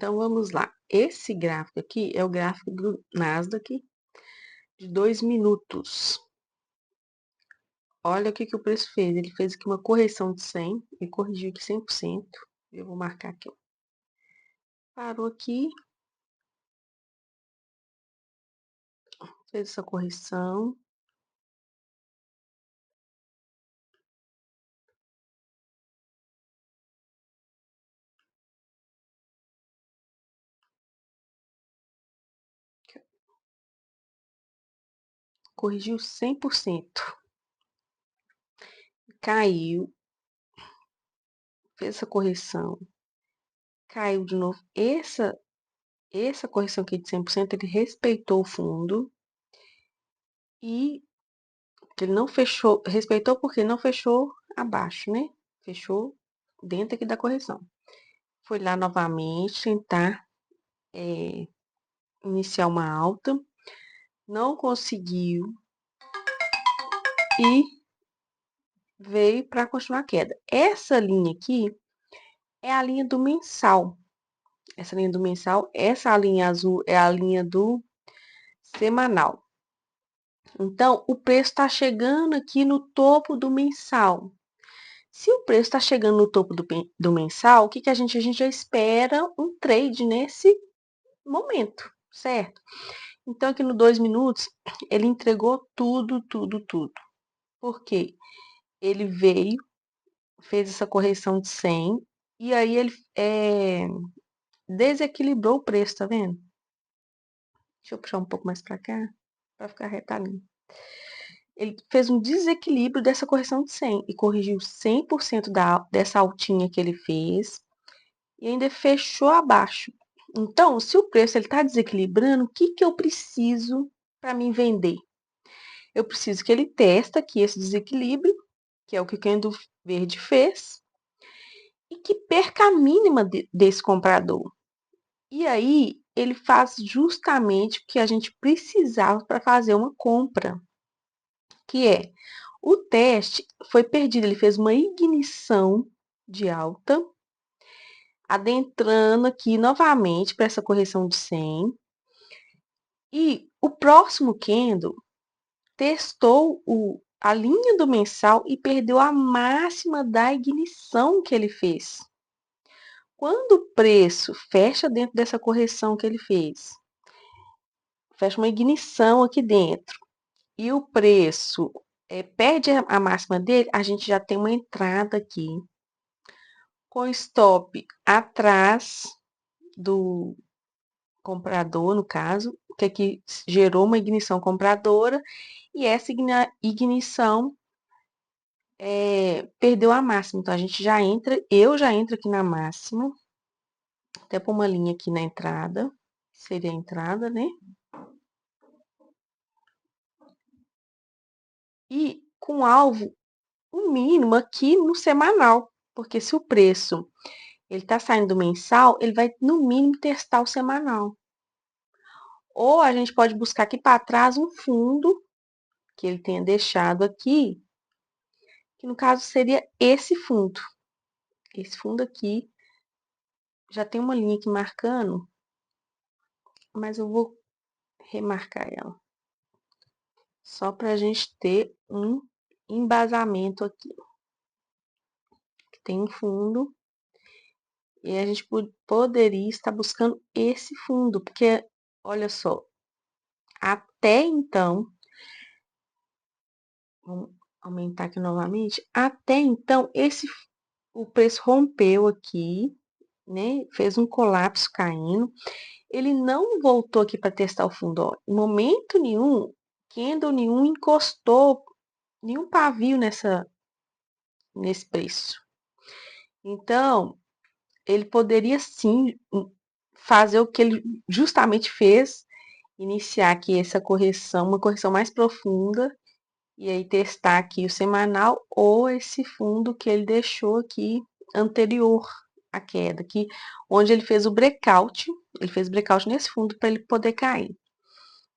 Então, vamos lá. Esse gráfico aqui é o gráfico do Nasdaq de 2 minutos. Olha o que o preço fez. Ele fez aqui uma correção de 100 e corrigiu aqui 100%. Eu vou marcar aqui, ó. Parou aqui. Fez essa correção. Corrigiu 100%. Caiu. Fez essa correção. Caiu de novo. Essa correção aqui de 100%, ele respeitou o fundo. E ele não fechou, respeitou porque não fechou abaixo, né? Fechou dentro aqui da correção. Foi lá novamente tentar iniciar uma alta. Não conseguiu. E veio para continuar a queda. Essa linha aqui é a linha do mensal. Essa linha do mensal, essa linha azul é a linha do semanal. Então, o preço está chegando aqui no topo do mensal. Se o preço está chegando no topo do mensal, o que a gente já espera um trade nesse momento, certo? Então, aqui no 2 minutos, ele entregou tudo. Por quê? Ele veio, fez essa correção de 100, e aí ele desequilibrou o preço, tá vendo? Deixa eu puxar um pouco mais para cá, para ficar retalhinho. Ele fez um desequilíbrio dessa correção de 100 e corrigiu 100% dessa altinha que ele fez e ainda fechou abaixo. Então, se o preço está desequilibrando, o que eu preciso para mim vender? Eu preciso que ele teste aqui esse desequilíbrio, que é o que o candle verde fez, e que perca a mínima desse comprador. E aí, ele faz justamente o que a gente precisava para fazer uma compra, que é o teste foi perdido, ele fez uma ignição de alta, adentrando aqui novamente para essa correção de 100. E o próximo candle testou a linha do mensal e perdeu a máxima da ignição que ele fez. Quando o preço fecha dentro dessa correção que ele fez, fecha uma ignição aqui dentro, e o preço perde a máxima dele, a gente já tem uma entrada aqui com stop atrás do comprador, no caso, que aqui gerou uma ignição compradora, e essa ignição perdeu a máxima. Então, a gente já entra, eu já entro aqui na máxima, até pôr uma linha aqui na entrada, seria a entrada, né? E com alvo, o mínimo aqui no semanal, porque se o preço ele está saindo do mensal, ele vai, no mínimo, testar o semanal. Ou a gente pode buscar aqui para trás um fundo que ele tenha deixado aqui, que no caso seria esse fundo. Esse fundo aqui já tem uma linha aqui marcando, mas eu vou remarcar ela. Só para a gente ter um embasamento aqui. Tem um fundo e a gente poderia estar buscando esse fundo, porque, olha só, até então, vamos aumentar aqui novamente, até então, o preço rompeu aqui, né? Fez um colapso caindo. Ele não voltou aqui para testar o fundo, ó. Em momento nenhum, candle nenhum encostou nenhum pavio nesse preço. Então, ele poderia sim fazer o que ele justamente fez, iniciar aqui essa correção, uma correção mais profunda, e aí testar aqui o semanal ou esse fundo que ele deixou aqui anterior à queda, aqui, onde ele fez o breakout, ele fez breakout nesse fundo para ele poder cair.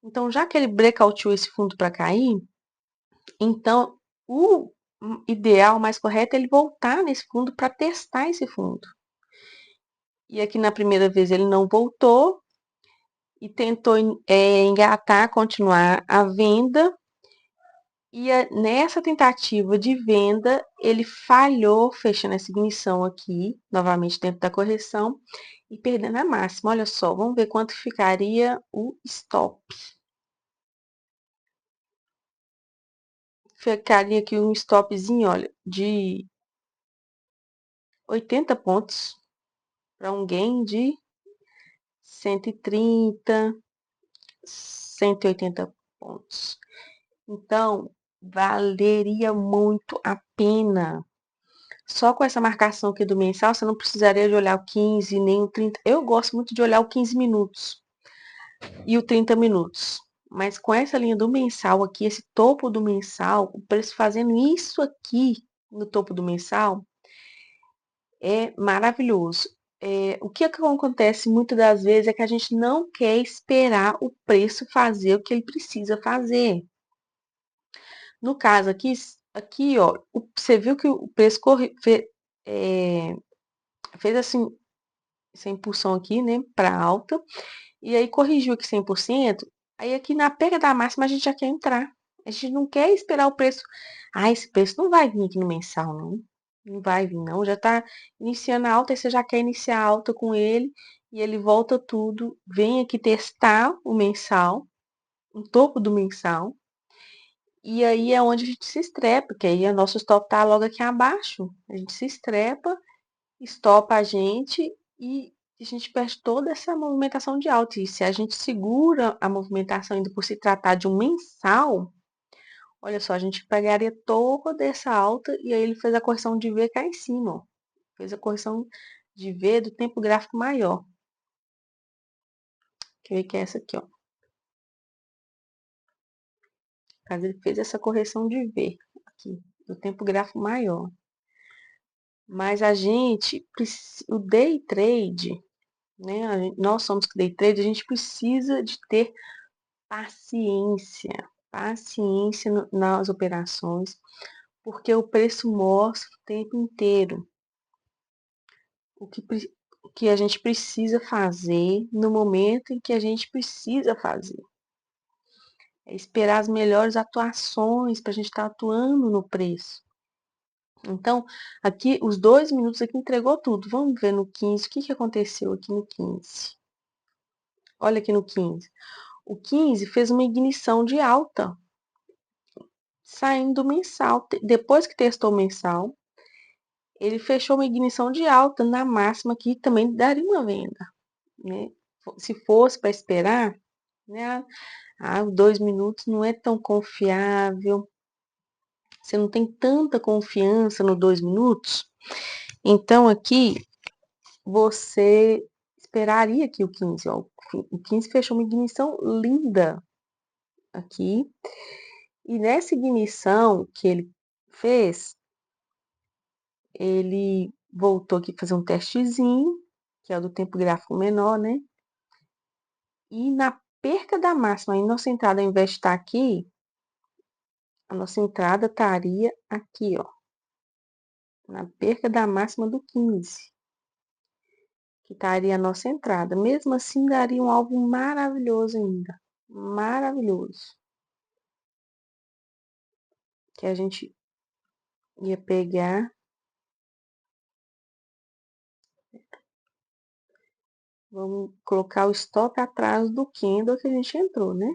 Então, já que ele breakoutou esse fundo para cair, então o ideal, mais correto, é ele voltar nesse fundo para testar esse fundo. E aqui na primeira vez ele não voltou e tentou engatar, continuar a venda. E nessa tentativa de venda, ele falhou, fechando essa ignição aqui, novamente dentro da correção, e perdendo a máxima. Olha só, vamos ver quanto ficaria o stop. Ficaria aqui um stopzinho, olha, de 80 pontos para um gain de 130, 180 pontos. Então, valeria muito a pena. Só com essa marcação aqui do mensal, você não precisaria de olhar o 15 nem o 30. Eu gosto muito de olhar o 15 minutos e o 30 minutos. Mas com essa linha do mensal aqui, esse topo do mensal, o preço fazendo isso aqui no topo do mensal, é maravilhoso. O que acontece muitas das vezes é que a gente não quer esperar o preço fazer o que ele precisa fazer. No caso aqui ó, você viu que o preço fez assim, essa impulsão aqui, né, para alta, e aí corrigiu aqui 100%, aí aqui na perda da máxima a gente já quer entrar. A gente não quer esperar o preço. Ah, esse preço não vai vir aqui no mensal, não. Não vai vir, não. Já tá iniciando a alta, aí você já quer iniciar a alta com ele, e ele volta tudo, vem aqui testar o mensal, o topo do mensal, e aí é onde a gente se estrepa, porque aí o nosso stop tá logo aqui abaixo. A gente se estrepa, estopa a gente e a gente perde toda essa movimentação de alta. E se a gente segura a movimentação ainda por se tratar de um mensal, olha só, a gente pegaria toda essa alta e aí ele fez a correção de V cá em cima, ó. Fez a correção de V do tempo gráfico maior. Quer ver que é essa aqui, ó. Caso ele fez essa correção de V aqui, do tempo gráfico maior. Mas a gente, o day trade, né? Nós somos day trade, a gente precisa de ter paciência, paciência nas operações, porque o preço mostra o tempo inteiro o que a gente precisa fazer no momento em que a gente precisa fazer. É esperar as melhores atuações para a gente estar atuando no preço. Então, aqui, os 2 minutos aqui entregou tudo. Vamos ver no 15, o que aconteceu aqui no 15. Olha aqui no 15. O 15 fez uma ignição de alta, saindo do mensal. Depois que testou o mensal, ele fechou uma ignição de alta na máxima, que também daria uma venda, né? Se fosse para esperar, né? 2 minutos não é tão confiável. Você não tem tanta confiança no 2 minutos. Então, aqui, você esperaria aqui o 15, ó. O 15 fechou uma ignição linda aqui. E nessa ignição que ele fez, ele voltou aqui fazer um testezinho, que é o do tempo gráfico menor, né? E na perca da máxima, a nossa entrada, ao invés de estar aqui, a nossa entrada estaria aqui, ó. Na perca da máxima do 15. Que estaria a nossa entrada. Mesmo assim, daria um alvo maravilhoso ainda. Maravilhoso. Que a gente ia pegar. Vamos colocar o stop atrás do candle que a gente entrou, né?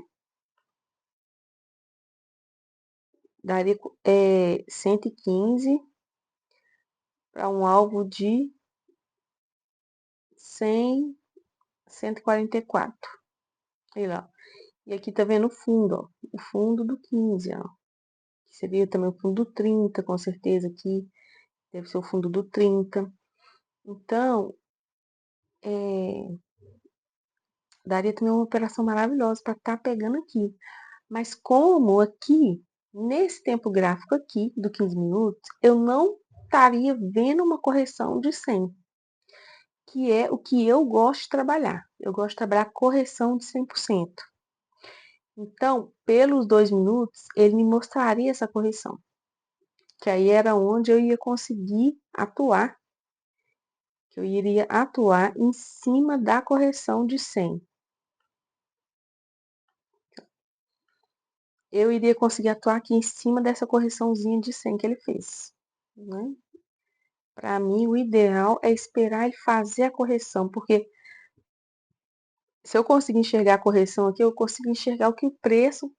Daria 115 para um alvo de 100, 144. Aí lá. E aqui tá vendo o fundo, ó. O fundo do 15, ó. Que seria também o fundo do 30, com certeza aqui. Deve ser o fundo do 30. Então, daria também uma operação maravilhosa para estar pegando aqui. Mas como aqui, nesse tempo gráfico aqui, do 15 minutos, eu não estaria vendo uma correção de 100, que é o que eu gosto de trabalhar. Eu gosto de trabalhar correção de 100%. Então, pelos 2 minutos, ele me mostraria essa correção. Que aí era onde eu ia conseguir atuar que eu iria atuar em cima da correção de 100. Eu iria conseguir atuar aqui em cima dessa correçãozinha de 100 que ele fez, né? Para mim, o ideal é esperar ele fazer a correção, porque se eu conseguir enxergar a correção aqui, eu consigo enxergar o que o preço,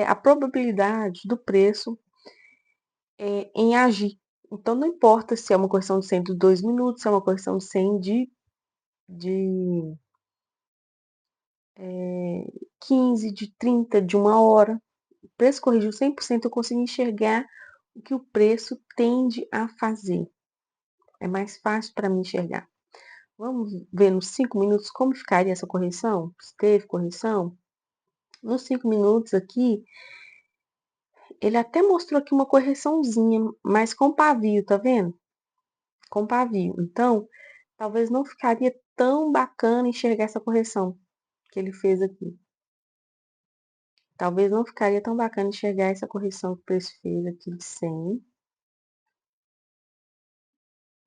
a probabilidade do preço em agir. Então, não importa se é uma correção de 100 de 2 minutos, se é uma correção de 100 de 15, de 30, de 1 hora. O preço corrigiu 100%, eu consigo enxergar o que o preço tende a fazer. É mais fácil para mim enxergar. Vamos ver nos 5 minutos como ficaria essa correção? Se teve correção? Nos 5 minutos aqui, ele até mostrou aqui uma correçãozinha, mas com pavio, tá vendo? Com pavio. Então, talvez não ficaria tão bacana enxergar essa correção que ele fez aqui. Talvez não ficaria tão bacana enxergar essa correção que o preço fez aqui de 100.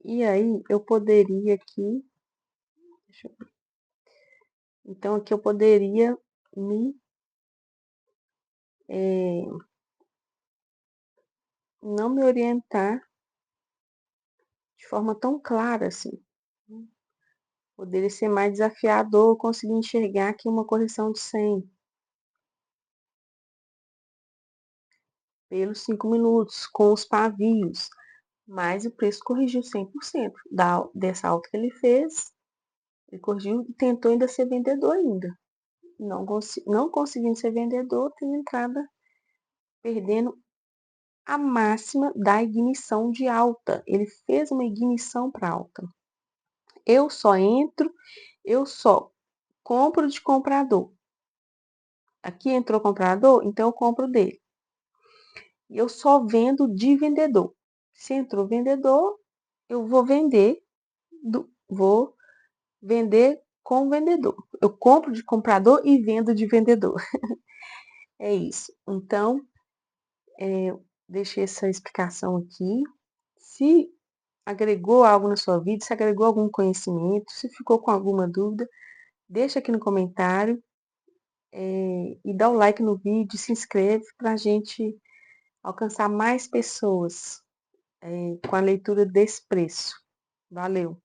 E aí, eu poderia aqui... Deixa eu ver. Então, aqui eu poderia não me orientar de forma tão clara assim. Poderia ser mais desafiador conseguir enxergar aqui uma correção de 100 pelos 5 minutos, com os pavios. Mas o preço corrigiu 100% dessa alta que ele fez. Ele corrigiu e tentou ainda ser vendedor ainda. Não conseguindo ser vendedor, tem entrada perdendo a máxima da ignição de alta. Ele fez uma ignição para alta. Eu só compro de comprador. Aqui entrou comprador, então eu compro dele. E eu só vendo de vendedor. Se entrou vendedor, eu vou vender com o vendedor. Eu compro de comprador e vendo de vendedor. É isso. Então, deixei essa explicação aqui. Se agregou algo na sua vida, se agregou algum conhecimento, se ficou com alguma dúvida, deixa aqui no comentário e dá o like no vídeo, se inscreve para a gente alcançar mais pessoas com a leitura desse preço. Valeu!